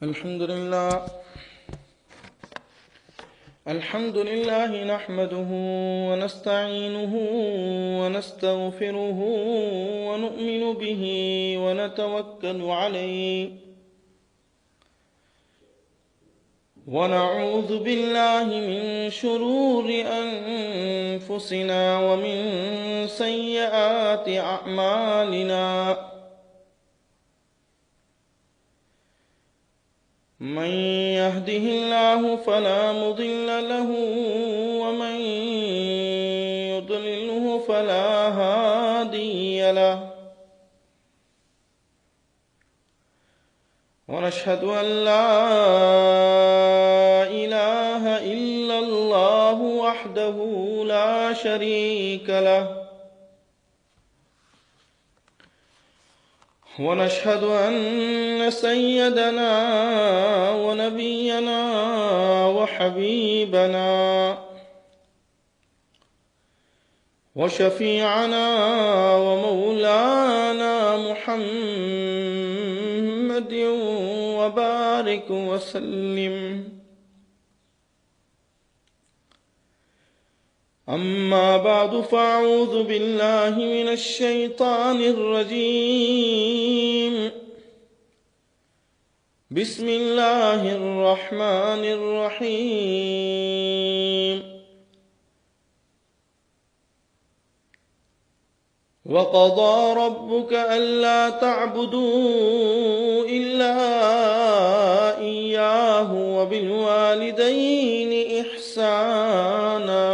الحمد لله نحمده ونستعينه ونستغفره ونؤمن به ونتوكل عليه ونعوذ بالله من شرور أنفسنا ومن سيئات أعمالنا من يهده الله فلا مضل له ومن يضلله فلا هادي له ونشهد أن لا إله إلا الله وحده لا شريك له ونشهد أن سيدنا ونبينا وحبيبنا وشفيعنا ومولانا محمد وبارك وسلم. أما بعد فأعوذ بالله من الشيطان الرجيم. بسم الله الرحمن الرحيم. وقضى ربك ألا تعبدوا إلا إياه وبالوالدين إحسانا.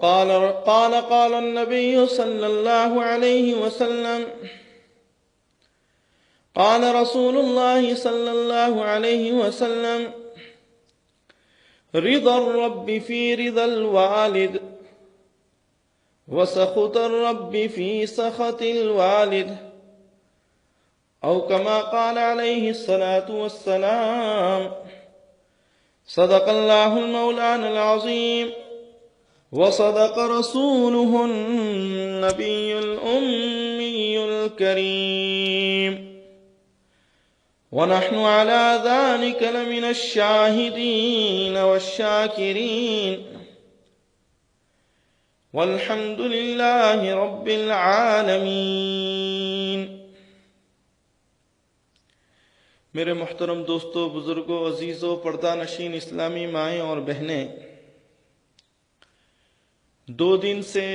قال النبي صلى الله عليه وسلم قال رسول الله صلى الله عليه وسلم رضا الرب في رضا الوالد وسخط الرب في سخط الوالد أو كما قال عليه الصلاة والسلام. صدق الله المولانا العظيم وصدق رسوله النبي الأمي الكريم ونحن على ذلك لمن الشاهدين والشاكرين والحمد لله رب العالمين. میرے محترم دوستو، بزرگوں، عزیزوں، پردہ نشین اسلامی مائیں اور بہنیں، 2 دن سے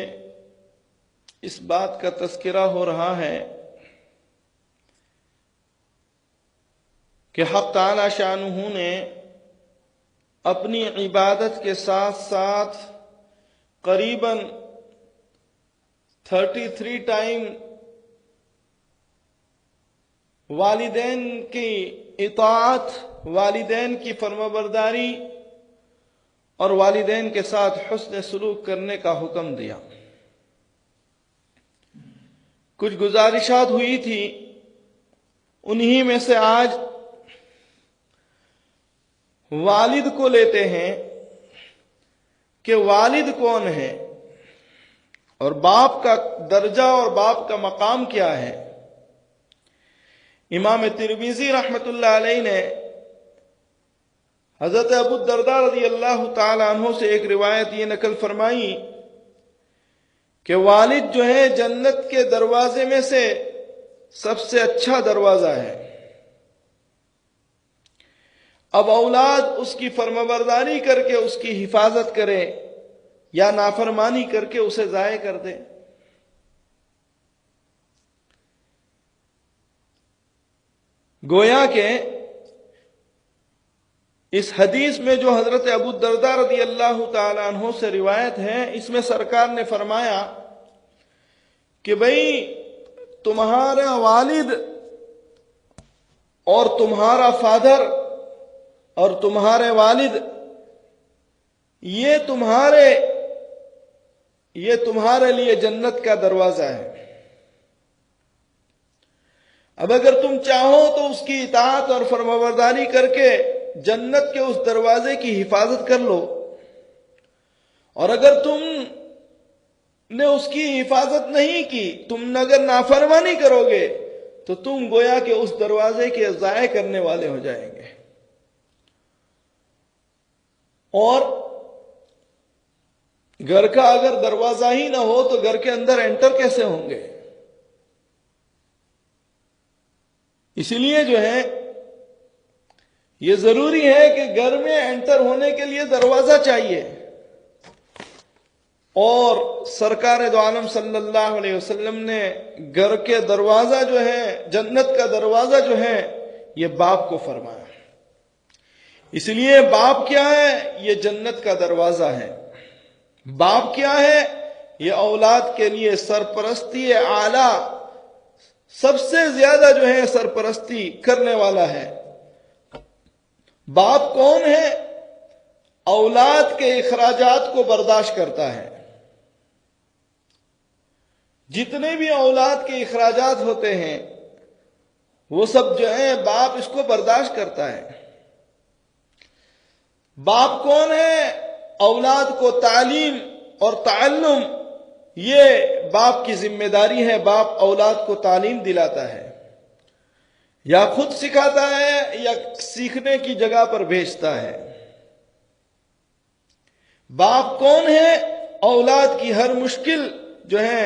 اس بات کا تذکرہ ہو رہا ہے کہ حق تعالی شانہ نے اپنی عبادت کے ساتھ ساتھ قریباً 33 ٹائم والدین کی اطاعت، والدین کی فرمانبرداری اور والدین کے ساتھ حسن سلوک کرنے کا حکم دیا. کچھ گزارشات ہوئی تھی، انہی میں سے آج والد کو لیتے ہیں کہ والد کون ہے اور باپ کا درجہ اور باپ کا مقام کیا ہے. امام ترمذی رحمۃ اللہ علیہ نے حضرت ابو الدرداء رضی اللہ تعالی عنہ سے ایک روایت یہ نقل فرمائی کہ والد جو ہے جنت کے دروازے میں سے سب سے اچھا دروازہ ہے. اب اولاد اس کی فرمانبرداری کر کے اس کی حفاظت کرے یا نافرمانی کر کے اسے ضائع کر دے. گویا کہ اس حدیث میں جو حضرت ابو الدرداء رضی اللہ تعالی عنہ سے روایت ہے، اس میں سرکار نے فرمایا کہ بھئی تمہارا والد اور تمہارا فادر اور تمہارے والد یہ تمہارے لیے جنت کا دروازہ ہے. اب اگر تم چاہو تو اس کی اطاعت اور فرمانبرداری کر کے جنت کے اس دروازے کی حفاظت کر لو، اور اگر تم نے اس کی حفاظت نہیں کی، تم اگر نافرمانی کرو گے تو تم گویا کہ اس دروازے کے ضائع کرنے والے ہو جائیں گے۔ اور گھر کا اگر دروازہ ہی نہ ہو تو گھر کے اندر انٹر کیسے ہوں گے؟ اسی لیے جو ہے یہ ضروری ہے کہ گھر میں انٹر ہونے کے لیے دروازہ چاہیے، اور سرکار دو عالم صلی اللہ علیہ وسلم نے گھر کے دروازہ جو ہے، جنت کا دروازہ جو ہے، یہ باپ کو فرمایا۔ اس لیے باپ کیا ہے؟ یہ جنت کا دروازہ ہے۔ باپ کیا ہے؟ یہ اولاد کے لیے سرپرستی اعلیٰ، سب سے زیادہ جو ہے سرپرستی کرنے والا ہے۔ باپ کون ہے؟ اولاد کے اخراجات کو برداشت کرتا ہے۔ جتنے بھی اولاد کے اخراجات ہوتے ہیں وہ سب جو ہے باپ اس کو برداشت کرتا ہے۔ باپ کون ہے؟ اولاد کو تعلیم اور تعلم، یہ باپ کی ذمہ داری ہے۔ باپ اولاد کو تعلیم دلاتا ہے، یا خود سکھاتا ہے یا سیکھنے کی جگہ پر بھیجتا ہے۔ باپ کون ہے؟ اولاد کی ہر مشکل جو ہے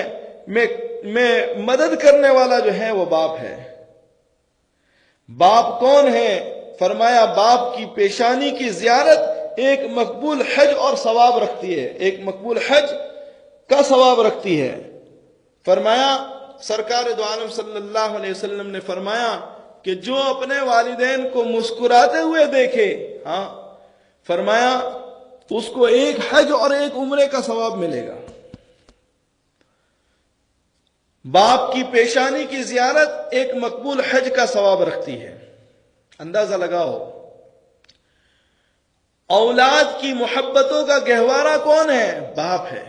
میں مدد کرنے والا جو ہے وہ باپ ہے۔ باپ کون ہے؟ فرمایا باپ کی پیشانی کی زیارت ایک مقبول حج اور ثواب رکھتی ہے، ایک مقبول حج کا ثواب رکھتی ہے۔ فرمایا سرکار دو عالم صلی اللہ علیہ وسلم نے فرمایا کہ جو اپنے والدین کو مسکراتے ہوئے دیکھے، فرمایا اس کو ایک حج اور ایک عمرے کا ثواب ملے گا۔ باپ کی پیشانی کی زیارت ایک مقبول حج کا ثواب رکھتی ہے۔ اندازہ لگاؤ، اولاد کی محبتوں کا گہوارہ کون ہے؟ باپ ہے۔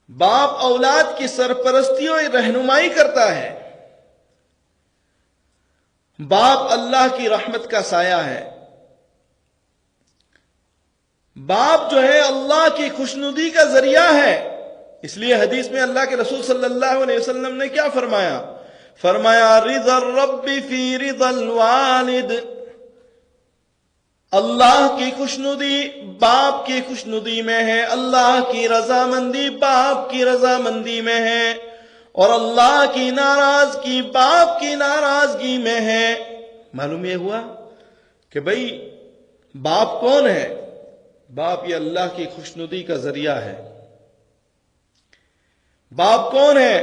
باپ اولاد کی سرپرستی اور رہنمائی کرتا ہے۔ باپ اللہ کی رحمت کا سایہ ہے۔ باپ جو ہے اللہ کی خوشنودی کا ذریعہ ہے۔ اس لیے حدیث میں اللہ کے رسول صلی اللہ علیہ وسلم نے کیا فرمایا؟ فرمایا رضا الرب فی رضا الوالد، اللہ کی خوشنودی باپ کی خوشنودی میں ہے، اللہ کی رضامندی باپ کی رضامندی میں ہے، اور اللہ کی ناراضگی باپ کی ناراضگی میں ہے۔ معلوم یہ ہوا کہ بھئی باپ کون ہے؟ باپ یہ اللہ کی خوشنودی کا ذریعہ ہے۔ باپ کون ہے؟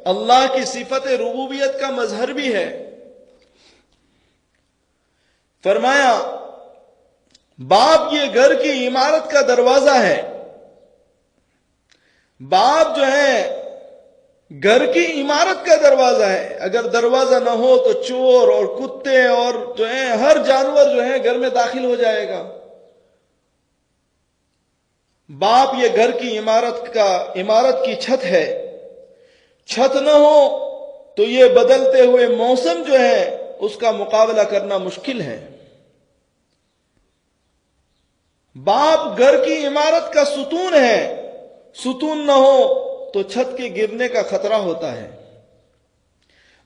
اللہ کی صفت ربوبیت کا مظہر بھی ہے۔ فرمایا باپ یہ گھر کی عمارت کا دروازہ ہے۔ باپ جو ہے گھر کی عمارت کا دروازہ ہے۔ اگر دروازہ نہ ہو تو چور اور کتے اور جو ہے ہر جانور جو ہے گھر میں داخل ہو جائے گا۔ باپ یہ گھر کی عمارت کی چھت ہے۔ چھت نہ ہو تو یہ بدلتے ہوئے موسم جو ہے اس کا مقابلہ کرنا مشکل ہے۔ باپ گھر کی عمارت کا ستون ہے۔ ستون نہ ہو تو چھت کے گرنے کا خطرہ ہوتا ہے۔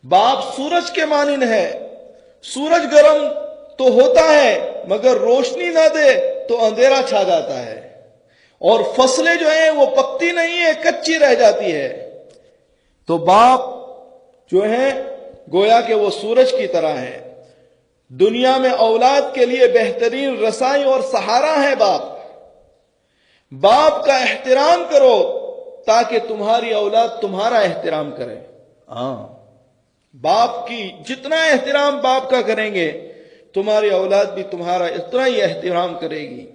باپ سورج کے مانند ہے۔ سورج گرم تو ہوتا ہے مگر روشنی نہ دے تو اندھیرا چھا جاتا ہے، اور فصلیں جو ہیں وہ پکتی نہیں ہے، کچی رہ جاتی ہے۔ تو باپ جو ہے گویا کہ وہ سورج کی طرح ہے۔ دنیا میں اولاد کے لیے بہترین رسائی اور سہارا ہے باپ۔ باپ کا احترام کرو تاکہ تمہاری اولاد تمہارا احترام کرے۔ باپ کی جتنا احترام باپ کا کریں گے تمہاری اولاد بھی تمہارا اتنا ہی احترام کرے گی۔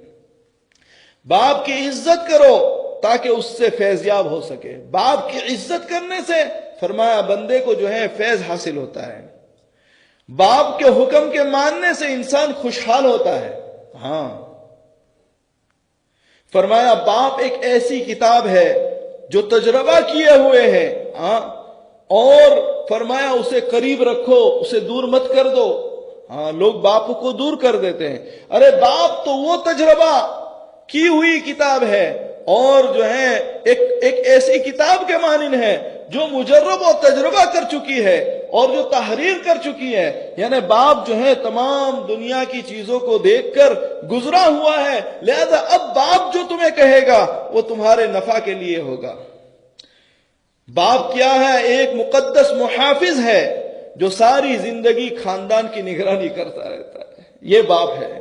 باپ کی عزت کرو تاکہ اس سے فیضیاب ہو سکے۔ باپ کی عزت کرنے سے فرمایا بندے کو جو ہے فیض حاصل ہوتا ہے۔ باپ کے حکم کے ماننے سے انسان خوشحال ہوتا ہے۔ فرمایا باپ ایک ایسی کتاب ہے جو تجربہ کیے ہوئے ہے، اور فرمایا اسے قریب رکھو، اسے دور مت کر دو۔ لوگ باپ کو دور کر دیتے ہیں۔ ارے باپ تو وہ تجربہ کی ہوئی کتاب ہے اور جو ہے ایک ایسی کتاب کے مانند ہے جو مجرب اور تجربہ کر چکی ہے اور جو تحریر کر چکی ہے. یعنی باپ جو ہے تمام دنیا کی چیزوں کو دیکھ کر گزرا ہوا ہے، لہذا اب باپ جو تمہیں کہے گا وہ تمہارے نفع کے لیے ہوگا. باپ کیا ہے؟ ایک مقدس محافظ ہے جو ساری زندگی خاندان کی نگرانی کرتا رہتا ہے. یہ باپ ہے.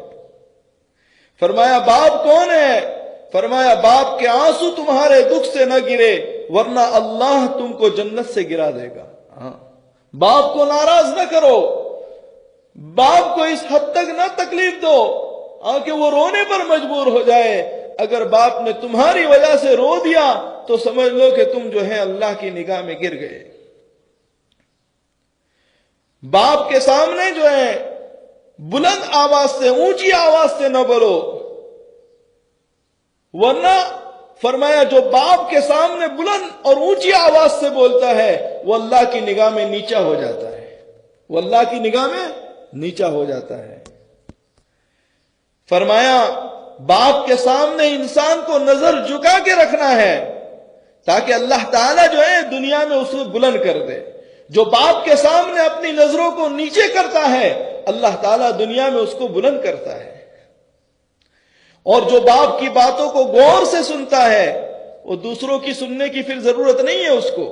فرمایا باپ کون ہے؟ فرمایا باپ کے آنسو تمہارے دکھ سے نہ گرے ورنہ اللہ تم کو جنت سے گرا دے گا. باپ کو ناراض نہ کرو، باپ کو اس حد تک نہ تکلیف دو کہ وہ رونے پر مجبور ہو جائے. اگر باپ نے تمہاری وجہ سے رو دیا تو سمجھ لو کہ تم جو ہے اللہ کی نگاہ میں گر گئے. باپ کے سامنے جو ہے بلند آواز سے، اونچی آواز سے نہ بولو، ورنہ فرمایا جو باپ کے سامنے بلند اور اونچی آواز سے بولتا ہے وہ اللہ کی نگاہ میں نیچا ہو جاتا ہے. وہ اللہ کی نگاہ میں نیچا ہو جاتا ہے. فرمایا باپ کے سامنے انسان کو نظر جھکا کے رکھنا ہے تاکہ اللہ تعالیٰ جو ہے دنیا میں اسے بلند کر دے. جو باپ کے سامنے اپنی نظروں کو نیچے کرتا ہے اللہ تعالیٰ دنیا میں اس کو بلند کرتا ہے. اور جو باپ کی باتوں کو غور سے سنتا ہے وہ دوسروں کی سننے کی پھر ضرورت نہیں ہے اس کو.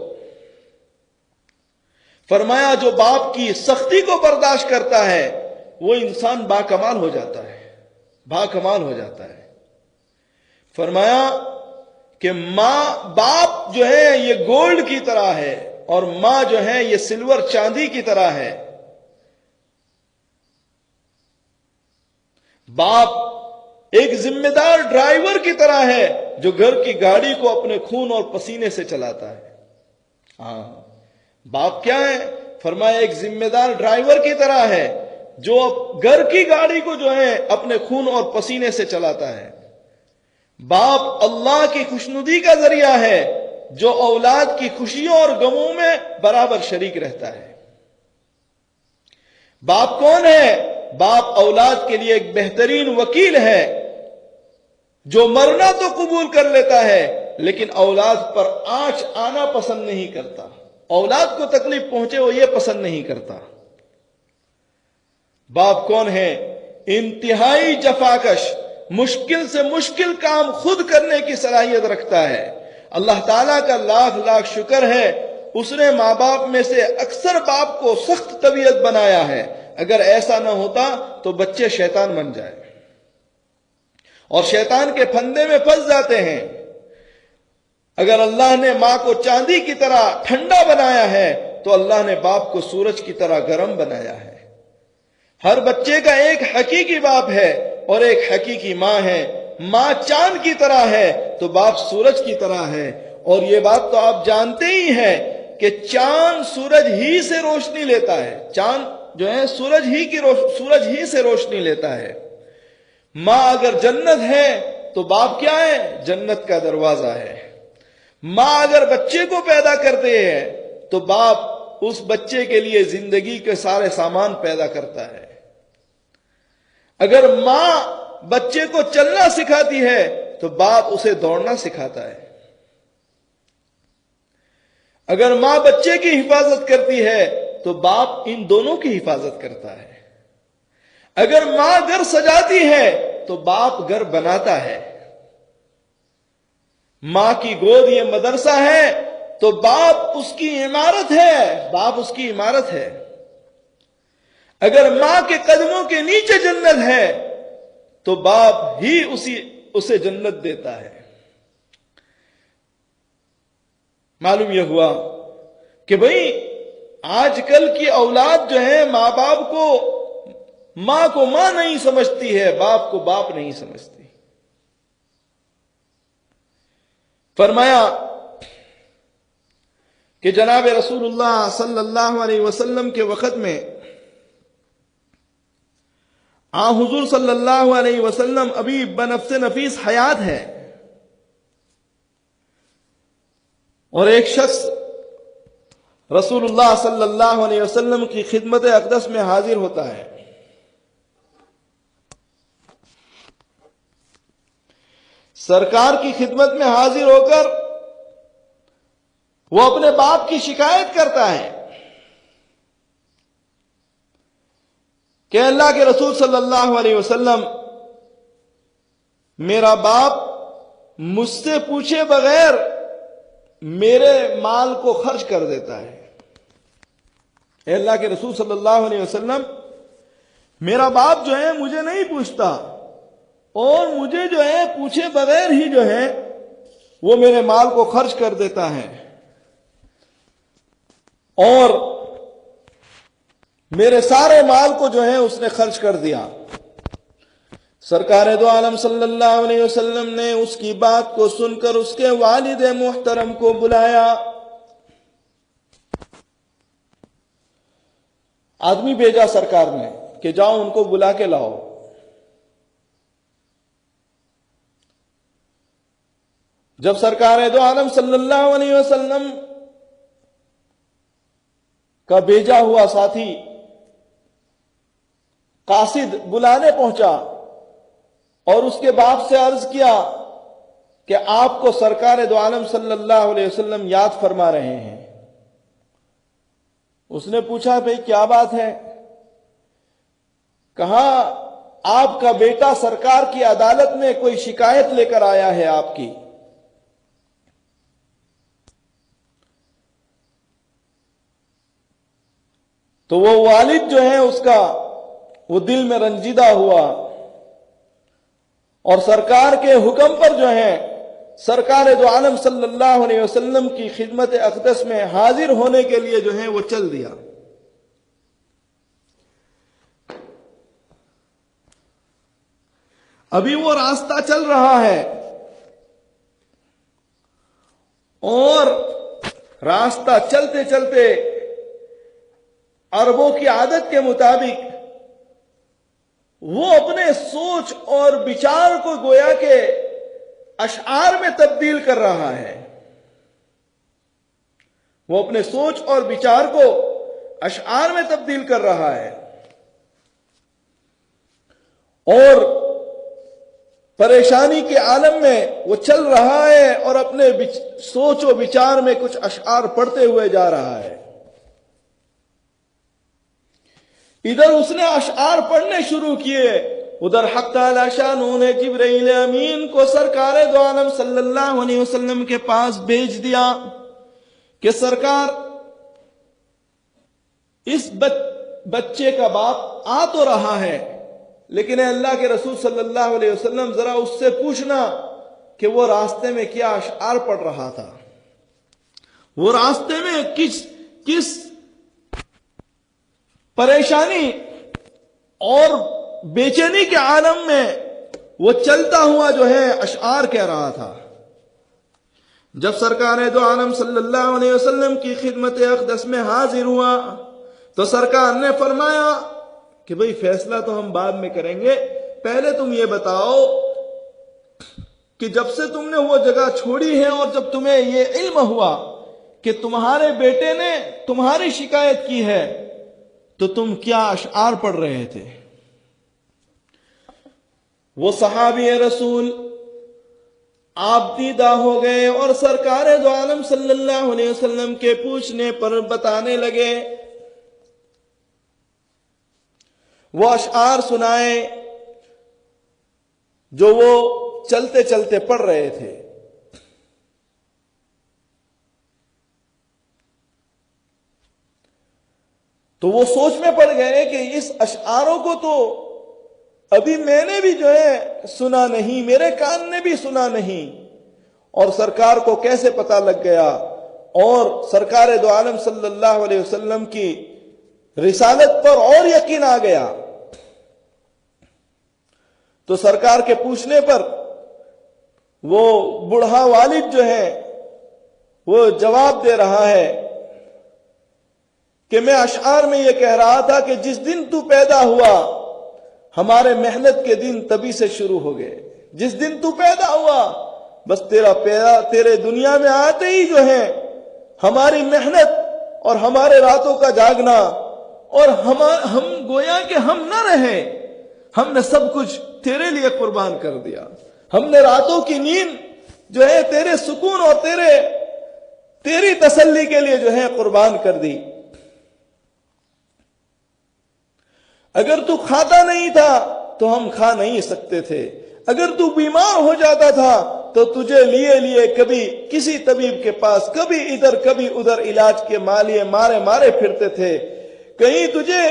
فرمایا جو باپ کی سختی کو برداشت کرتا ہے وہ انسان باکمال ہو جاتا ہے، باکمال ہو جاتا ہے. فرمایا کہ باپ جو ہے یہ گولڈ کی طرح ہے اور ماں جو ہے یہ سلور چاندی کی طرح ہے. باپ ایک ذمہ دار ڈرائیور کی طرح ہے جو گھر کی گاڑی کو اپنے خون اور پسینے سے چلاتا ہے. باپ کیا ہے؟ فرمایا ایک ذمہ دار ڈرائیور کی طرح ہے جو گھر کی گاڑی کو جو ہے اپنے خون اور پسینے سے چلاتا ہے. باپ اللہ کی خوشنودی کا ذریعہ ہے جو اولاد کی خوشیوں اور غموں میں برابر شریک رہتا ہے. باپ کون ہے؟ باپ اولاد کے لیے ایک بہترین وکیل ہے جو مرنا تو قبول کر لیتا ہے لیکن اولاد پر آنچ آنا پسند نہیں کرتا. اولاد کو تکلیف پہنچے وہ یہ پسند نہیں کرتا. باپ کون ہے؟ انتہائی جفاکش، مشکل سے مشکل کام خود کرنے کی صلاحیت رکھتا ہے. اللہ تعالیٰ کا لاکھ لاکھ شکر ہے اس نے ماں باپ میں سے اکثر باپ کو سخت طبیعت بنایا ہے. اگر ایسا نہ ہوتا تو بچے شیطان بن جائے اور شیطان کے پھندے میں پھنس جاتے ہیں. اگر اللہ نے ماں کو چاندی کی طرح ٹھنڈا بنایا ہے تو اللہ نے باپ کو سورج کی طرح گرم بنایا ہے. ہر بچے کا ایک حقیقی باپ ہے اور ایک حقیقی ماں ہے. ماں چاند کی طرح ہے تو باپ سورج کی طرح ہے. اور یہ بات تو آپ جانتے ہی ہیں کہ چاند سورج ہی سے روشنی لیتا ہے. چاند جو ہے سورج ہی سے روشنی لیتا ہے. ماں اگر جنت ہے تو باپ کیا ہے؟ جنت کا دروازہ ہے. ماں اگر بچے کو پیدا کرتے ہیں تو باپ اس بچے کے لیے زندگی کے سارے سامان پیدا کرتا ہے. اگر ماں بچے کو چلنا سکھاتی ہے تو باپ اسے دوڑنا سکھاتا ہے. اگر ماں بچے کی حفاظت کرتی ہے تو باپ ان دونوں کی حفاظت کرتا ہے. اگر ماں گھر سجاتی ہے تو باپ گھر بناتا ہے. ماں کی گود یہ مدرسہ ہے تو باپ اس کی عمارت ہے. باپ اس کی عمارت ہے. اگر ماں کے قدموں کے نیچے جنت ہے تو باپ ہی اسے جنت دیتا ہے. معلوم یہ ہوا کہ بھئی آج کل کی اولاد جو ہے ماں کو ماں نہیں سمجھتی ہے، باپ کو باپ نہیں سمجھتی. فرمایا کہ جناب رسول اللہ صلی اللہ علیہ وسلم کے وقت میں حضور صلی اللہ علیہ وسلم ابھی بنفس نفیس حیات ہے اور ایک شخص رسول اللہ صلی اللہ علیہ وسلم کی خدمت اقدس میں حاضر ہوتا ہے. سرکار کی خدمت میں حاضر ہو کر وہ اپنے باپ کی شکایت کرتا ہے کہ اللہ کے رسول صلی اللہ علیہ وسلم، میرا باپ مجھ سے پوچھے بغیر میرے مال کو خرچ کر دیتا ہے۔ اے اللہ کے رسول صلی اللہ علیہ وسلم، میرا باپ جو ہے مجھے نہیں پوچھتا، اور مجھے جو ہے پوچھے بغیر ہی جو ہے وہ میرے مال کو خرچ کر دیتا ہے، اور میرے سارے مال کو جو ہے اس نے خرچ کر دیا۔ سرکار دو عالم صلی اللہ علیہ وسلم نے اس کی بات کو سن کر اس کے والد محترم کو بلایا۔ آدمی بھیجا سرکار نے کہ جاؤ ان کو بلا کے لاؤ۔ جب سرکار دو عالم صلی اللہ علیہ وسلم کا بھیجا ہوا ساتھی قاصد بلانے پہنچا اور اس کے باپ سے عرض کیا کہ آپ کو سرکار دو عالم صلی اللہ علیہ وسلم یاد فرما رہے ہیں۔ اس نے پوچھا بھئی کیا بات ہے؟ کہا آپ کا بیٹا سرکار کی عدالت میں کوئی شکایت لے کر آیا ہے آپ کی۔ تو وہ والد جو ہے اس کا وہ دل میں رنجیدہ ہوا، اور سرکار کے حکم پر جو ہے سرکار دو عالم صلی اللہ علیہ وسلم کی خدمت اقدس میں حاضر ہونے کے لیے جو ہے وہ چل دیا۔ ابھی وہ راستہ چل رہا ہے، اور راستہ چلتے چلتے عربوں کی عادت کے مطابق وہ اپنے سوچ اور بچار کو گویا کہ اشعار میں تبدیل کر رہا ہے۔ وہ اپنے سوچ اور بچار کو اشعار میں تبدیل کر رہا ہے، اور پریشانی کے عالم میں وہ چل رہا ہے اور اپنے سوچ و بچار میں کچھ اشعار پڑھتے ہوئے جا رہا ہے۔ ادھر اس نے اشعار پڑھنے شروع کیے، ادھر حق تعالی شانہ نے جبرائیل امین کو سرکار دو عالم صلی اللہ علیہ وسلم کے پاس بھیج دیا کہ سرکار اس بچے کا باپ آ تو رہا ہے، لیکن اے اللہ کے رسول صلی اللہ علیہ وسلم ذرا اس سے پوچھنا کہ وہ راستے میں کیا اشعار پڑھ رہا تھا، وہ راستے میں کس پریشانی اور بے چینی کے عالم میں وہ چلتا ہوا جو ہے اشعار کہہ رہا تھا۔ جب سرکار دو عالم صلی اللہ علیہ وسلم کی خدمت اقدس میں حاضر ہوا تو سرکار نے فرمایا کہ بھئی فیصلہ تو ہم بعد میں کریں گے، پہلے تم یہ بتاؤ کہ جب سے تم نے وہ جگہ چھوڑی ہے اور جب تمہیں یہ علم ہوا کہ تمہارے بیٹے نے تمہاری شکایت کی ہے تو تم کیا اشعار پڑھ رہے تھے؟ وہ صحابی رسول آپ دیدہ ہو گئے اور سرکار دو عالم صلی اللہ علیہ وسلم کے پوچھنے پر بتانے لگے، وہ اشعار سنائے جو وہ چلتے چلتے پڑھ رہے تھے۔ تو وہ سوچ میں پڑ گئے کہ اس اشعاروں کو تو ابھی میں نے بھی جو ہے سنا نہیں، میرے کان نے بھی سنا نہیں، اور سرکار کو کیسے پتہ لگ گیا، اور سرکار دو عالم صلی اللہ علیہ وسلم کی رسالت پر اور یقین آ گیا۔ تو سرکار کے پوچھنے پر وہ بوڑھا والد جو ہے وہ جواب دے رہا ہے کہ میں اشعار میں یہ کہہ رہا تھا کہ جس دن تو پیدا ہوا ہمارے محنت کے دن تبھی سے شروع ہو گئے۔ جس دن تو پیدا ہوا بس تیرے دنیا میں آتے ہی جو ہے ہماری محنت اور ہمارے راتوں کا جاگنا، اور ہم گویا کہ ہم نہ رہے، ہم نے سب کچھ تیرے لیے قربان کر دیا، ہم نے راتوں کی نیند جو ہے تیرے سکون اور تیری تسلی کے لیے جو ہے قربان کر دی. اگر تو کھاتا نہیں تھا تو ہم کھا نہیں سکتے تھے. اگر تو بیمار ہو جاتا تھا تو تجھے لیے کبھی کسی طبیب کے پاس، کبھی ادھر کبھی ادھر علاج کے مارے پھرتے تھے. کہیں تجھے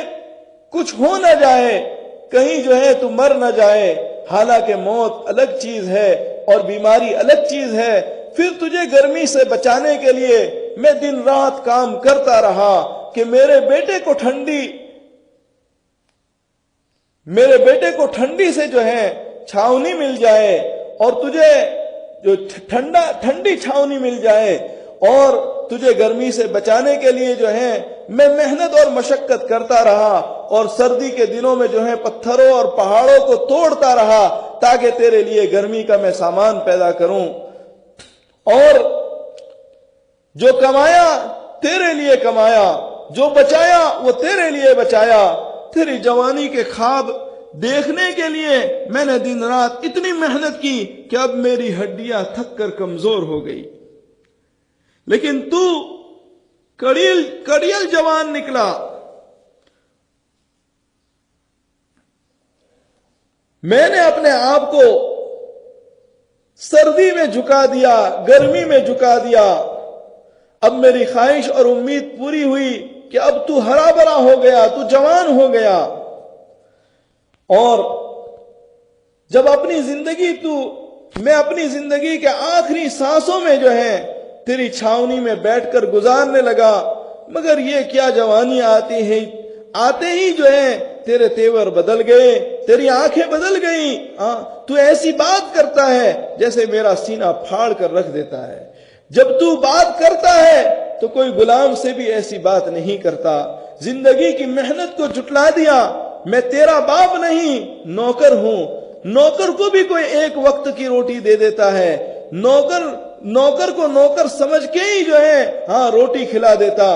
کچھ ہو نہ جائے، کہیں جو ہے تو مر نہ جائے. حالانکہ موت الگ چیز ہے اور بیماری الگ چیز ہے. پھر تجھے گرمی سے بچانے کے لیے میں دن رات کام کرتا رہا کہ میرے بیٹے کو ٹھنڈی سے جو ہے چھاونی مل جائے اور تجھے جو ٹھنڈی چھاونی مل جائے، اور تجھے گرمی سے بچانے کے لیے جو ہے میں محنت اور مشقت کرتا رہا، اور سردی کے دنوں میں جو ہے پتھروں اور پہاڑوں کو توڑتا رہا تاکہ تیرے لیے گرمی کا میں سامان پیدا کروں. اور جو کمایا تیرے لیے کمایا، جو بچایا وہ تیرے لیے بچایا. تیری جوانی کے خواب دیکھنے کے لیے میں نے دن رات اتنی محنت کی کہ اب میری ہڈیاں تھک کر کمزور ہو گئی. لیکن تو کڑیل جوان نکلا. میں نے اپنے آپ کو سردی میں جھکا دیا، گرمی میں جھکا دیا. اب میری خواہش اور امید پوری ہوئی کہ اب تو ہرا بھرا ہو گیا، تو جوان ہو گیا. اور جب میں اپنی زندگی کے آخری سانسوں میں جو ہے تیری چھاونی میں بیٹھ کر گزارنے لگا، مگر یہ کیا جوانی آتی ہے، آتے ہی جو ہے تیرے تیور بدل گئے، تیری آنکھیں بدل گئیں. تو ایسی بات کرتا ہے جیسے میرا سینہ پھاڑ کر رکھ دیتا ہے. جب تو بات کرتا ہے تو کوئی غلام سے بھی ایسی بات نہیں کرتا. زندگی کی محنت کو جھٹلا دیا. میں تیرا باپ نہیں، نوکر ہوں. نوکر کو بھی کوئی ایک وقت کی روٹی دے دیتا ہے. نوکر کو نوکر سمجھ کے ہی جو ہے روٹی کھلا دیتا.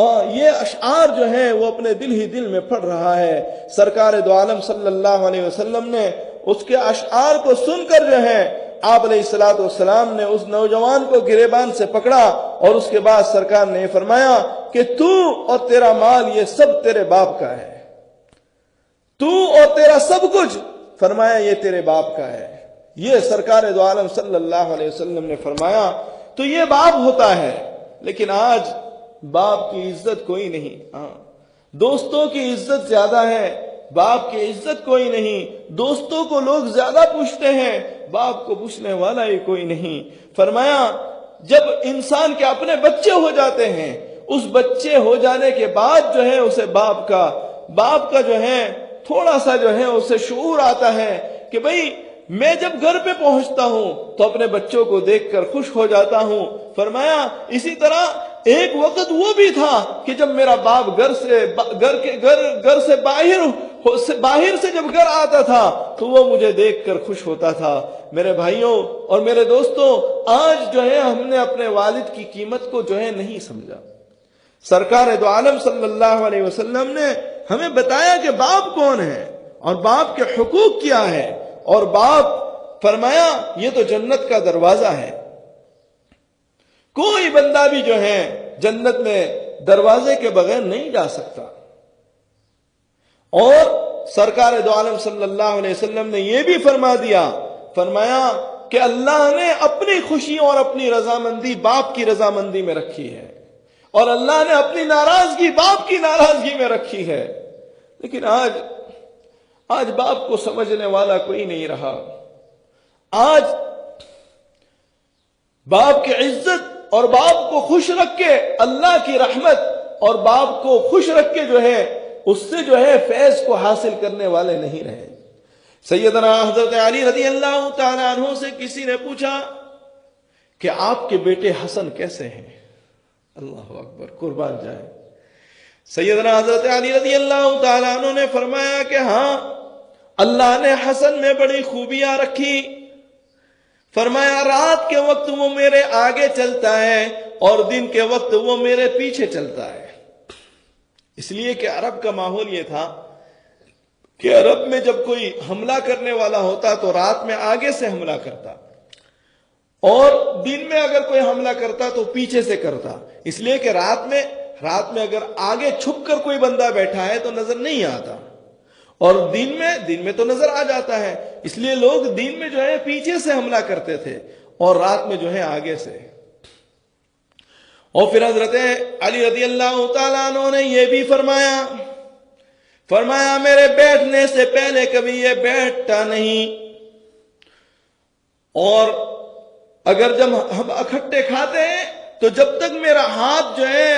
اور یہ اشعار جو ہیں وہ اپنے دل میں پڑھ رہا ہے. سرکار دو عالم صلی اللہ علیہ وسلم نے اس کے اشعار کو سن کر جو ہے آپ علیہ الصلوۃ والسلام نے اس نوجوان کو گریبان سے پکڑا، اور اس کے بعد سرکار نے فرمایا کہ تو اور تیرا مال یہ سب تیرے باپ کا ہے. تو اور تیرا سب کچھ، فرمایا یہ تیرے باپ کا ہے. یہ سرکار دو عالم صلی اللہ علیہ وسلم نے فرمایا. تو یہ باپ ہوتا ہے. لیکن آج باپ کی عزت کوئی نہیں. دوستوں کی عزت زیادہ ہے، باپ کی عزت کوئی نہیں. دوستوں کو لوگ زیادہ پوچھتے ہیں، باپ کو پوچھنے والا ہی کوئی نہیں. فرمایا جب انسان کے اپنے بچے ہو جاتے ہیں، اس بچے ہو جانے کے بعد جو ہے اسے باپ کا جو ہے تھوڑا سا جو ہے اسے شعور آتا ہے کہ بھئی میں جب گھر پہ پہنچتا ہوں تو اپنے بچوں کو دیکھ کر خوش ہو جاتا ہوں. فرمایا اسی طرح ایک وقت وہ بھی تھا کہ جب میرا باپ گھر سے باہر سے جب گھر آتا تھا تو وہ مجھے دیکھ کر خوش ہوتا تھا. میرے بھائیوں اور میرے دوستوں، آج جو ہے ہم نے اپنے والد کی قیمت کو جو ہے نہیں سمجھا. سرکار دو عالم صلی اللہ علیہ وسلم نے ہمیں بتایا کہ باپ کون ہے اور باپ کے حقوق کیا ہے. اور باپ فرمایا یہ تو جنت کا دروازہ ہے. کوئی بندہ بھی جو ہے جنت میں دروازے کے بغیر نہیں جا سکتا. اور سرکار دو عالم صلی اللہ علیہ وسلم نے یہ بھی فرمایا کہ اللہ نے اپنی خوشی اور اپنی رضامندی باپ کی رضامندی میں رکھی ہے، اور اللہ نے اپنی ناراضگی باپ کی ناراضگی میں رکھی ہے. لیکن آج باپ کو سمجھنے والا کوئی نہیں رہا. آج باپ کی عزت اور باپ کو خوش رکھ کے اللہ کی رحمت اور باپ کو خوش رکھ کے جو ہے اس سے جو ہے فیض کو حاصل کرنے والے نہیں رہے. سیدنا حضرت علی رضی اللہ تعالیٰ عنہ سے کسی نے پوچھا کہ آپ کے بیٹے حسن کیسے ہیں؟ اللہ اکبر، قربان جائے. سیدنا حضرت علی رضی اللہ تعالیٰ عنہ نے فرمایا کہ ہاں، اللہ نے حسن میں بڑی خوبیاں رکھی. فرمایا رات کے وقت وہ میرے آگے چلتا ہے اور دن کے وقت وہ میرے پیچھے چلتا ہے. اس لیے کہ عرب کا ماحول یہ تھا کہ عرب میں جب کوئی حملہ کرنے والا ہوتا تو رات میں آگے سے حملہ کرتا، اور دن میں اگر کوئی حملہ کرتا تو پیچھے سے کرتا، اس لیے کہ رات میں اگر آگے چھپ کر کوئی بندہ بیٹھا ہے تو نظر نہیں آتا، اور دن میں تو نظر آ جاتا ہے، اس لیے لوگ دن میں جو ہے پیچھے سے حملہ کرتے تھے اور رات میں جو ہے آگے سے۔ اور پھر حضرت علی رضی اللہ تعالیٰ عنہ نے یہ بھی فرمایا میرے بیٹھنے سے پہلے کبھی یہ بیٹھتا نہیں، اور اگر جب ہم اکٹھے کھاتے ہیں تو جب تک میرا ہاتھ جو ہے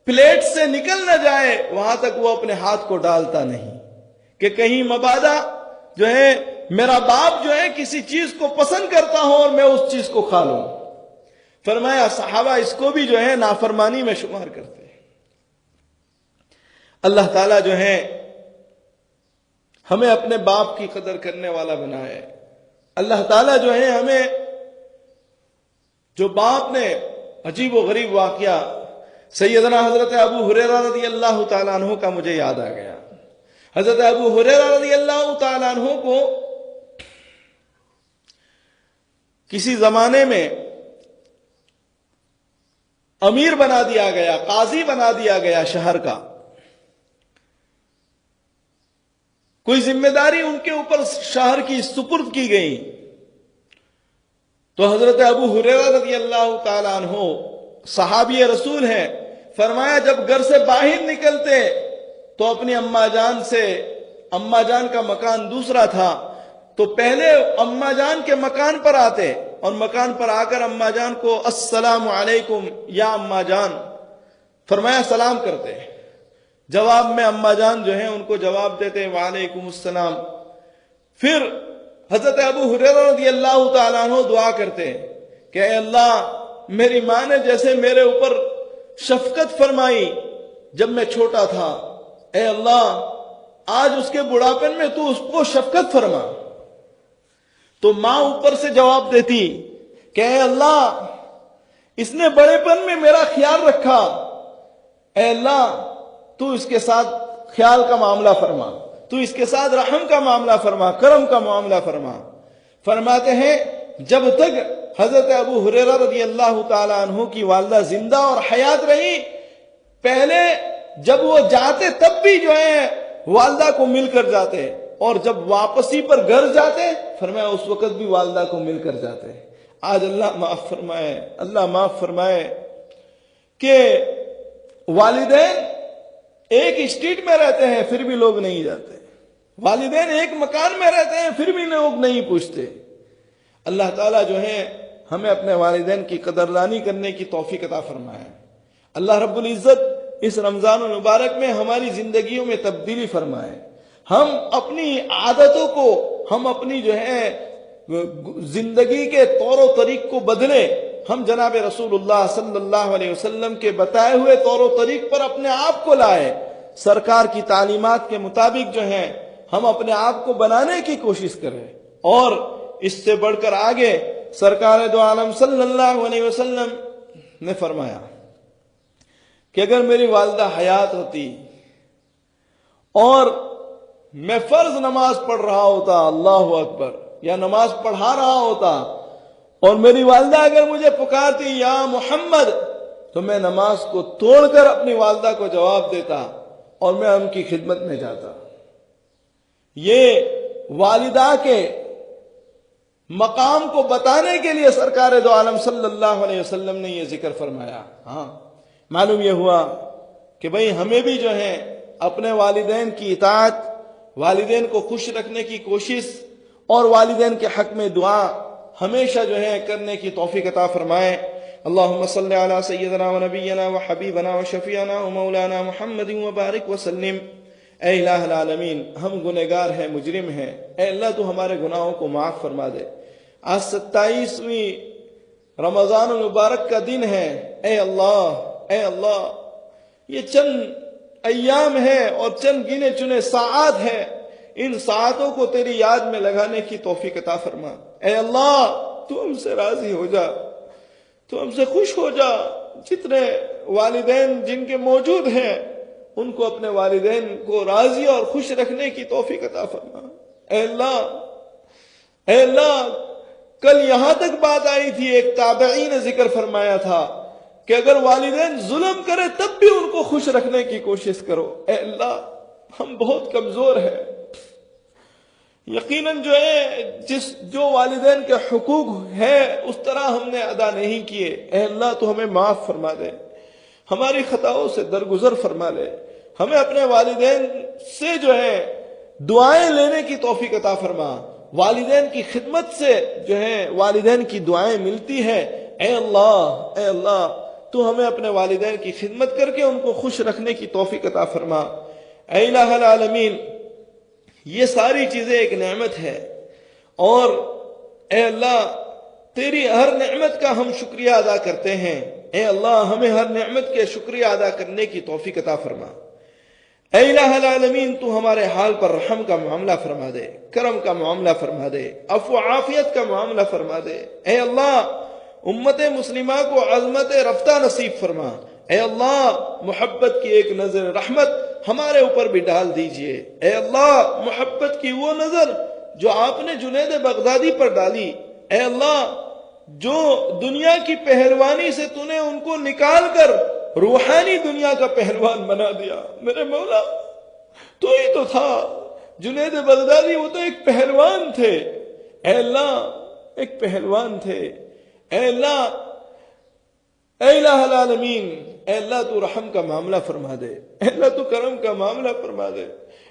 پلیٹ سے نکل نہ جائے وہاں تک وہ اپنے ہاتھ کو ڈالتا نہیں، کہ کہیں مبادا جو ہے میرا باپ جو ہے کسی چیز کو پسند کرتا ہو اور میں اس چیز کو کھا لوں۔ فرمایا صحابہ اس کو بھی جو ہے نافرمانی میں شمار کرتے ہیں۔ اللہ تعالیٰ جو ہے ہمیں اپنے باپ کی قدر کرنے والا بنائے۔ اللہ تعالیٰ جو ہے ہمیں، جو باپ نے عجیب و غریب واقعہ سیدنا حضرت ابو ہریرہ رضی اللہ تعالیٰ عنہ کا مجھے یاد آ گیا۔ حضرت ابو ہریرہ رضی اللہ تعالیٰ عنہ کو کسی زمانے میں امیر بنا دیا گیا، قاضی بنا دیا گیا شہر کا، کوئی ذمہ داری ان کے اوپر شہر کی سپرد کی گئی۔ تو حضرت ابو ہریرہ رضی اللہ تعالیٰ عنہ صحابی رسول ہیں، فرمایا جب گھر سے باہر نکلتے تو اپنی اماں جان کا مکان دوسرا تھا، تو پہلے اماں جان کے مکان پر آتے اور مکان پر آ کر اماں جان کو السلام علیکم یا اماں جان فرمایا سلام کرتے، جواب میں اماں جان جو ہیں ان کو جواب دیتے وعلیکم السلام۔ پھر حضرت ابو ہریرہ رضی اللہ تعالیٰ عنہ دعا کرتے کہ اے اللہ میری ماں نے جیسے میرے اوپر شفقت فرمائی جب میں چھوٹا تھا، اے اللہ آج اس کے بڑھاپن میں تو اس کو شفقت فرما۔ تو ماں اوپر سے جواب دیتی کہ اے اللہ اس نے بڑے پن میں میرا خیال رکھا، اے اللہ تو اس کے ساتھ خیال کا معاملہ فرما، تو اس کے ساتھ رحم کا معاملہ فرما، کرم کا معاملہ فرما۔ فرماتے ہیں جب تک حضرت ابو ہریرہ رضی اللہ تعالیٰ عنہ کی والدہ زندہ اور حیات رہی، پہلے جب وہ جاتے تب بھی جو ہے والدہ کو مل کر جاتے، اور جب واپسی پر گھر جاتے فرمایا اس وقت بھی والدہ کو مل کر جاتے۔ آج اللہ معاف فرمائے کہ والدین ایک اسٹریٹ میں رہتے ہیں پھر بھی لوگ نہیں جاتے، والدین ایک مکان میں رہتے ہیں پھر بھی لوگ نہیں پوچھتے۔ اللہ تعالیٰ جو ہے ہمیں اپنے والدین کی قدردانی کرنے کی توفیق عطا فرمائے۔ اللہ رب العزت اس رمضان المبارک میں ہماری زندگیوں میں تبدیلی فرمائے، ہم اپنی عادتوں کو، ہم اپنی جو ہے زندگی کے طور و طریق کو بدلیں، ہم جناب رسول اللہ صلی اللہ علیہ وسلم کے بتائے ہوئے طور و طریق پر اپنے آپ کو لائے، سرکار کی تعلیمات کے مطابق جو ہے ہم اپنے آپ کو بنانے کی کوشش کریں۔ اور اس سے بڑھ کر آگے سرکار دو عالم صلی اللہ علیہ وسلم نے فرمایا کہ اگر میری والدہ حیات ہوتی اور میں فرض نماز پڑھ رہا ہوتا، اللہ اکبر، یا نماز پڑھا رہا ہوتا، اور میری والدہ اگر مجھے پکارتی یا محمد، تو میں نماز کو توڑ کر اپنی والدہ کو جواب دیتا اور میں ان کی خدمت میں جاتا۔ یہ والدہ کے مقام کو بتانے کے لیے سرکار دو عالم صلی اللہ علیہ وسلم نے یہ ذکر فرمایا۔ ہاں معلوم یہ ہوا کہ بھئی ہمیں بھی جو ہے اپنے والدین کی اطاعت، والدین کو خوش رکھنے کی کوشش اور والدین کے حق میں دعا ہمیشہ جو ہے کرنے کی توفیق عطا فرمائے۔ اللہم صلی علی سیدنا و نبینا و حبیبنا و شفیعنا و مولانا محمد و بارک وسلم۔ اے الہ العالمین، ہم گنہگار ہیں، مجرم ہیں، اے اللہ تو ہمارے گناہوں کو معاف فرما دے۔ آج 27ویں رمضان المبارک کا دن ہے، اے اللہ یہ چند ایام ہے اور چند گنے چنے ساعات ہیں، ان ساعتوں کو تیری یاد میں لگانے کی توفیق عطا فرما۔ اے اللہ تو ہم سے راضی ہو جا، تو ہم سے خوش ہو جا۔ جتنے والدین جن کے موجود ہیں ان کو اپنے والدین کو راضی اور خوش رکھنے کی توفیق عطا فرما۔ اے اللہ، کل یہاں تک بات آئی تھی، ایک تابعی نے ذکر فرمایا تھا کہ اگر والدین ظلم کرے تب بھی ان کو خوش رکھنے کی کوشش کرو۔ اے اللہ، ہم بہت کمزور ہیں، یقیناً جو والدین کے حقوق ہے اس طرح ہم نے ادا نہیں کیے۔ اے اللہ، تو ہمیں معاف فرما دے، ہماری خطاؤں سے درگزر فرما لے، ہمیں اپنے والدین سے دعائیں لینے کی توفیق عطا فرما۔ والدین کی خدمت سے والدین کی دعائیں ملتی ہیں۔ اے اللہ، تو ہمیں اپنے والدین کی خدمت کر کے ان کو خوش رکھنے کی توفیق عطا فرما۔ اے الہ العالمین، یہ ساری چیزیں ایک نعمت ہے، اور اے اللہ تیری ہر نعمت کا ہم شکریہ ادا کرتے ہیں۔ اے اللہ، ہمیں ہر نعمت کے شکریہ ادا کرنے کی توفیق عطا فرما۔ اے الہ العالمین، تو ہمارے حال پر رحم کا معاملہ فرما دے، کرم کا معاملہ فرما دے، عفو و عافیت کا معاملہ فرما دے۔ اے اللہ، امت مسلمہ کو عظمت رفتہ نصیب فرما۔ اے اللہ، محبت کی ایک نظر رحمت ہمارے اوپر بھی ڈال دیجئے۔ اے اللہ، محبت کی وہ نظر جو آپ نے جنید بغدادی پر ڈالی، اے اللہ، جو دنیا کی پہلوانی سے تو نے ان کو نکال کر روحانی دنیا کا پہلوان بنا دیا۔ میرے مولا، تو ہی تو تھا جنید بغدادی، وہ تو ایک پہلوان تھے۔ اے اللہ، ایک پہلوان تھے۔ اے اللہ، اے الہ العالمین، اے اللہ تو رحم کا معاملہ فرما دے، اے اللہ تو کرم کا معاملہ فرما دے۔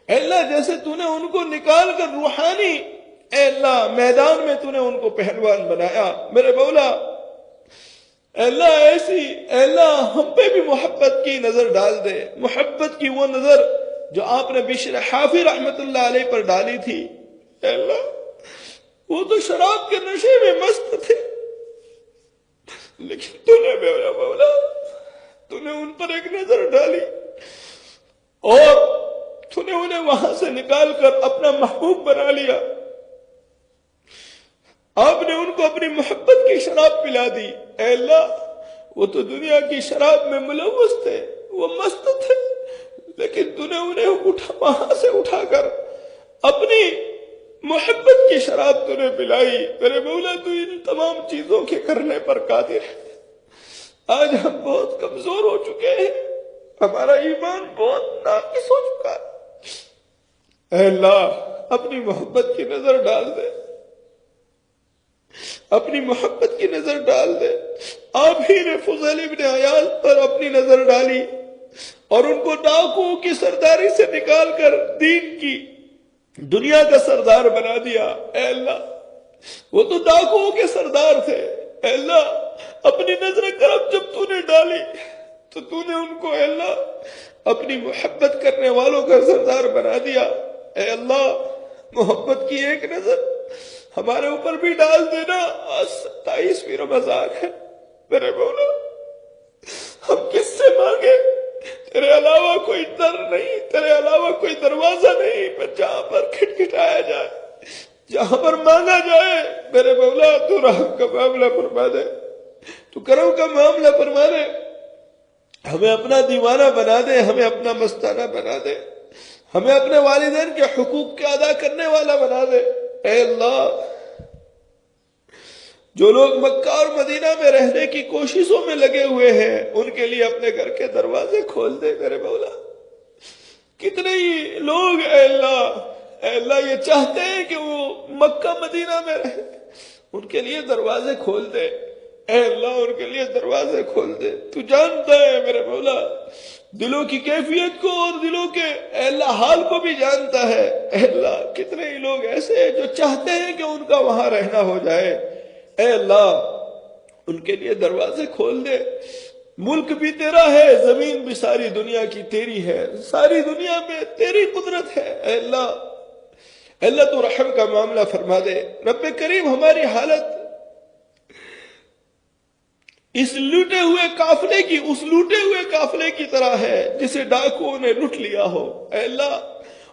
اے اللہ، جیسے تو نے ان کو نکال کر روحانی اے اللہ میدان میں تو نے ان کو پہلوان بنایا، میرے مولا، اے اللہ ایسی اے اللہ ہم پہ بھی محبت کی نظر ڈال دے، محبت کی وہ نظر جو آپ نے بشر حافی رحمت اللہ علیہ پر ڈالی تھی۔ اے اللہ، وہ تو شراب کے نشے میں مست تھے، لیکن تو نے میرا مولا، تو نے ان پر ایک نظر ڈالی اور تو نے انہیں وہاں سے نکال کر اپنا محبوب بنا لیا۔ آپ نے ان کو اپنی محبت کی شراب پلا دی۔ اے اللہ، وہ تو دنیا کی شراب میں ملوث تھے، وہ مست تھے، لیکن تو نے انہیں وہاں سے اٹھا کر اپنی محبت کی شراب تو نے پلائی۔ میرے مولا، تو ان تمام چیزوں کے کرنے پر قادر ہے۔ آج ہم بہت کمزور ہو چکے ہیں، ہمارا ایمان بہت ناقص ہو چکا ہے۔ اے اللہ، اپنی محبت کی نظر ڈال دے، اپنی محبت کی نظر ڈال دے۔ آپ ہی نے فضیل ابن عیاض پر اپنی نظر ڈالی اور ان کو ڈاکوؤں کی سرداری سے نکال کر دین کی دنیا کا سردار بنا دیا۔ اے اللہ، وہ تو ڈاکوؤں کے سردار تھے۔ اے اللہ، اپنی نظر کرم جب تو نے ڈالی تو تو نے ان کو اے اللہ اپنی محبت کرنے والوں کا سردار بنا دیا۔ اے اللہ، محبت کی ایک نظر ہمارے اوپر بھی ڈال دینا۔ آج 27ویں رمضان ہے، میرے مولا، ہم کس سے مانگے؟ تیرے علاوہ کوئی در نہیں، تیرے علاوہ کوئی دروازہ نہیں جہاں پر کھٹکھٹایا جائے، جہاں پر مانگا جائے۔ میرے مولا، تو رحم کا معاملہ فرما دے، تو کرم کا معاملہ فرما دے، ہمیں اپنا دیوانہ بنا دے، ہمیں اپنا مستانہ بنا دے، ہمیں اپنے والدین کے حقوق کے ادا کرنے والا بنا دے۔ اے اللہ، جو لوگ مکہ اور مدینہ میں رہنے کی کوششوں میں لگے ہوئے ہیں، ان کے لیے اپنے گھر کے دروازے کھول دے میرے مولا۔ کتنے ہی لوگ اے اللہ یہ چاہتے ہیں کہ وہ مکہ مدینہ میں رہیں، ان کے لیے دروازے کھول دے۔ اے اللہ، ان کے لیے دروازے کھول دے۔ تو جانتا ہے میرے مولا دلوں کی کیفیت کو اور دلوں کے اے اللہ حال کو بھی جانتا ہے۔ اے اللہ، کتنے ہی لوگ ایسے ہیں جو چاہتے ہیں کہ ان کا وہاں رہنا ہو جائے۔ اے اللہ، ان کے لیے دروازے کھول دے۔ ملک بھی تیرا ہے، زمین بھی ساری دنیا کی تیری ہے، ساری دنیا میں تیری قدرت ہے۔ اے اللہ تو رحم کا معاملہ فرما دے۔ رب کریم، ہماری حالت اس لوٹے ہوئے قافلے کی طرح ہے جسے ڈاکوؤں نے لوٹ لیا ہو۔ اے اللہ،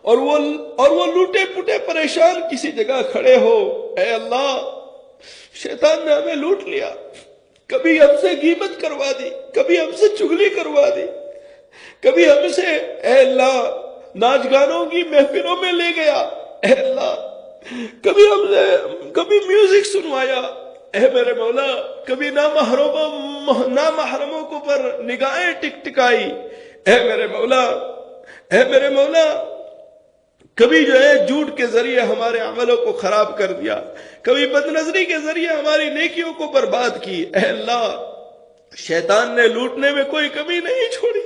اور وہ لوٹے پٹے پریشان کسی جگہ کھڑے ہو۔ اے اللہ، شیطان نے ہمیں لوٹ لیا، کبھی ہم سے غیبت کروا دی، کبھی ہم سے چغلی کروا دی، کبھی ہم سے اے اللہ ناچ گانوں کی محفلوں میں لے گیا، اے اللہ کبھی میوزک سنوایا، اے میرے مولا کبھی نامحرموں کو پر نگاہیں ٹکٹکائی، اے میرے مولا کبھی جو ہے جھوٹ کے ذریعے ہمارے عملوں کو خراب کر دیا، کبھی بد نظری کے ذریعے ہماری نیکیوں کو برباد کی، اے اللہ شیطان نے لوٹنے میں کوئی کمی نہیں چھوڑی،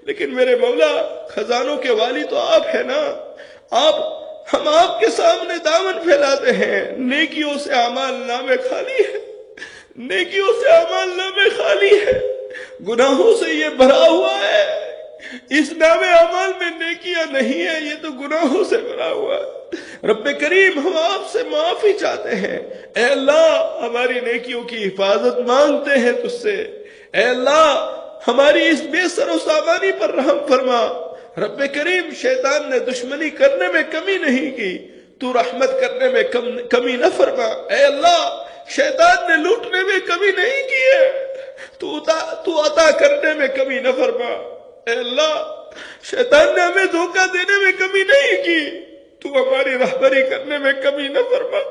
لیکن میرے مولا خزانوں کے والی تو آپ ہیں نا، ہم آپ کے سامنے دامن پھیلاتے ہیں، نیکیوں سے اعمال نامے خالی ہے، گناہوں سے یہ بھرا ہوا ہے، اس نام اعمال میں نیکیاں نہیں ہیں، یہ تو گناہوں سے بھرا ہوا ہے۔ رب کریم ہم آپ سے معافی چاہتے ہیں، اے اللہ ہماری نیکیوں کی حفاظت مانگتے ہیں تجھ سے، اے اللہ ہماری اس بے سر و سامانی پر رحم فرما۔ رب کریم شیطان نے دشمنی کرنے میں کمی نہیں کی، تو رحمت کرنے میں کمی نہ فرما، اے اللہ شیطان نے لوٹنے میں کمی نہیں کی ہے، تو عطا کرنے میں کمی نہ فرما، اے اللہ شیطان نے ہمیں دھوکہ دینے میں کمی نہیں کی، تو ہماری رہبری کرنے میں کمی نہ فرما،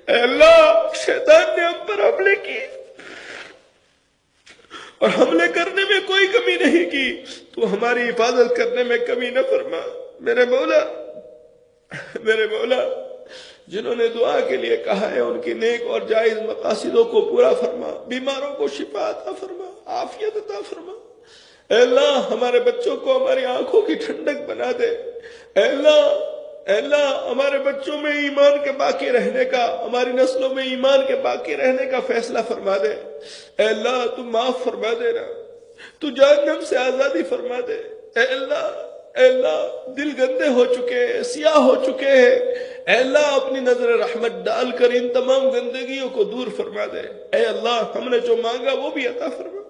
اے اللہ شیطان نے ہم پر حملے کی اور حملے کرنے میں کوئی کمی نہیں کی، تو ہماری حفاظت کرنے میں کمی نہ فرما۔ میرے مولا جنہوں نے دعا کے لیے کہا ہے ان کی نیک اور جائز مقاصدوں کو پورا فرما، بیماروں کو شفا عطا فرما، عافیت عطا فرما، اے اللہ ہمارے بچوں کو ہماری آنکھوں کی ٹھنڈک بنا دے، اے اللہ ہمارے بچوں میں ایمان کے باقی رہنے کا، ہماری نسلوں میں ایمان کے باقی رہنے کا فیصلہ فرما دے، اے اللہ تو معاف فرما دینا، تو جہنم سے آزادی فرما دے، اے اللہ دل گندے ہو چکے ہیں، سیاہ ہو چکے ہیں، اے اللہ اپنی نظر رحمت ڈال کر ان تمام گندگیوں کو دور فرما دے، اے اللہ ہم نے جو مانگا وہ بھی عطا فرما،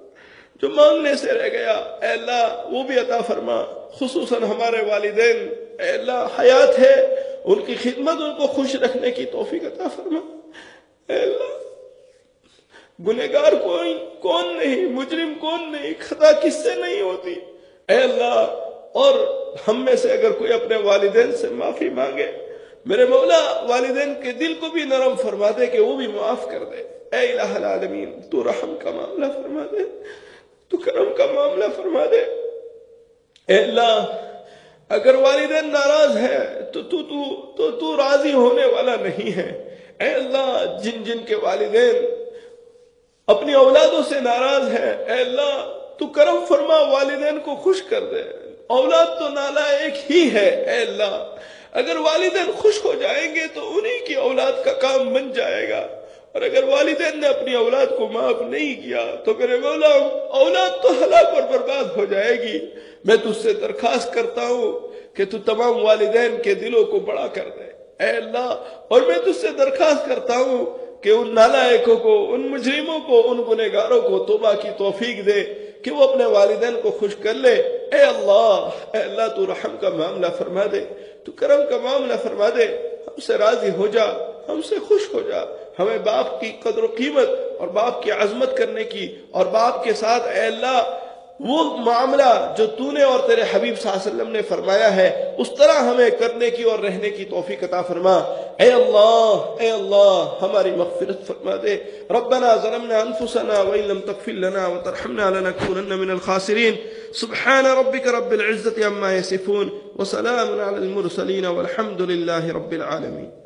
جو مانگنے سے رہ گیا اے اللہ وہ بھی عطا فرما، خصوصاً ہمارے والدین اے اللہ حیات ہے، ان کی خدمت ان کو خوش رکھنے کی توفیق عطا فرما، اے اللہ گنہگار کون نہیں، مجرم کون نہیں، خطا کس سے نہیں ہوتی، اے اللہ اور ہم میں سے اگر کوئی اپنے والدین سے معافی مانگے، میرے مولا والدین کے دل کو بھی نرم فرما دے کہ وہ بھی معاف کر دے، اے الہ العالمین تو رحم کا معاملہ فرما دے، تو کرم کا معاملہ فرما دے، اے اللہ اگر والدین ناراض ہے تو راضی ہونے والا نہیں ہے، اے اللہ جن کے والدین اپنی اولادوں سے ناراض ہے، اے اللہ تو کرم فرما والدین کو خوش کر دے، اولاد تو نالائق ہی ہے، اے اللہ اگر والدین خوش ہو جائیں گے تو انہی کی اولاد کا کام بن جائے گا، اور اگر والدین نے اپنی اولاد کو معاف نہیں کیا تو میرے مولا اولاد تو ہلاک اور برباد ہو جائے گی۔ میں تجھ سے درخواست کرتا ہوں کہ تو تمام والدین کے دلوں کو بڑا کر دے، اے اللہ اور میں تجھ سے درخواست کرتا ہوں کہ ان نالائقوں کو، ان مجرموں کو، ان گنہگاروں کو توبہ کی توفیق دے کہ وہ اپنے والدین کو خوش کر لے، اے اللہ تو رحم کا معاملہ فرما دے، تو کرم کا معاملہ فرما دے، ہم سے راضی ہو جا، ہم سے خوش ہو جا، ہمیں باپ کی قدر و قیمت اور باپ کی عظمت کرنے کی اور باپ کے ساتھ اے اللہ وہ معاملہ جو تو نے اور تیرے حبیب صلی اللہ علیہ وسلم نے فرمایا ہے اس طرح ہمیں کرنے کی اور رہنے کی توفیق عطا فرما، اے اللہ ہماری مغفرت فرما دے۔ ربنا ظلمنا انفسنا وان لم تغفر لنا وترحمنا لنكونن من الخاسرين، سبحان ربك رب العزة عما يصفون وسلام على المرسلين والحمد لله رب العالمين۔